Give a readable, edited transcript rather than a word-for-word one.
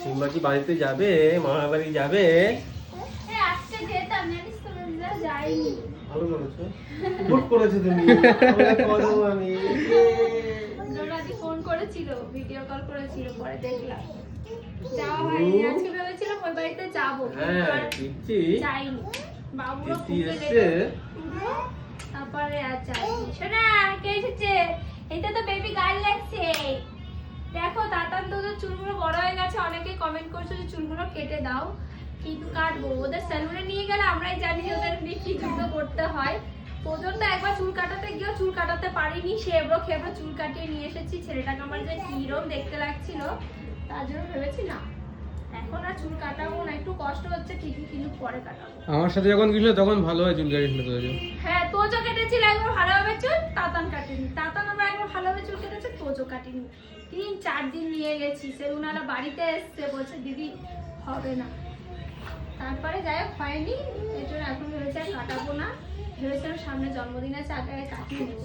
সিম্বাজি বাড়িতে যাবে, মামার বাড়ি যাবে। আজকে যেতাম জানিস তো যাইনি। ভালো করেছো, গুড করেছো তুমি। আমি রোনাদি ফোন করেছিল, ভিডিও কল করেছিল, পরে দেখলাম যাওয়া হয়নি। আজকে ভেবেছিলাম ওই বাড়িতে যাবো, হ্যাঁ ঠিকই যাইনি। বাবুরও ঠিকই খুব এসছে। তারপরে আর যাইনি। শোনা কে এসেছে? এটা তো বেবি গার্ল লাগছে। দেখো তাতান তোদের চুলগুলো বড় হয়ে গেছে, অনেকে কমেন্ট করছো যে চুলগুলো কেটে দাও, কিন্তু কাটবো। ওদের সেলুনে নিয়ে গেলে আমরাই জানি ওদের কি যুদ্ধ করতে হয়। পর্যন্ত একবার চুল কাটাতে গিয়েও চুল কাটাতে পারিনি, সে এবড়ো খেবড়ো চুল কাটিয়ে নিয়ে এসেছি। ছেলেটাকে আমার যে কিরম দেখতে লাগছিল, তার জন্য ভেবেছি না এখন আর চুল কাটাবো না। একটু কষ্ট হচ্ছে ঠিকই, কিন্তু পরে কাটাবো। আমার সাথে যখন গেছিল তখন ভালো হয় চুল কাটিয়েছিল তোদের। হ্যাঁ তোজো কেটেছিল একবার ভালোভাবে চুল, তাতান কাটেনি। তাতান আমরা একবার ভালোভাবে চুল কেটেছে, তোজো কাটেনি। 3-4 দিন নিয়ে গেছি, সেলুনালা বাড়িতে এসছে, বলছে দিদি হবে না। তারপরে যাই হোক হয়নি, এই জন্য এখন ভেবেছি আর কাটাবো না। ভেবেছিলাম সামনে জন্মদিন আছে, আগে কাটিয়ে নেবো।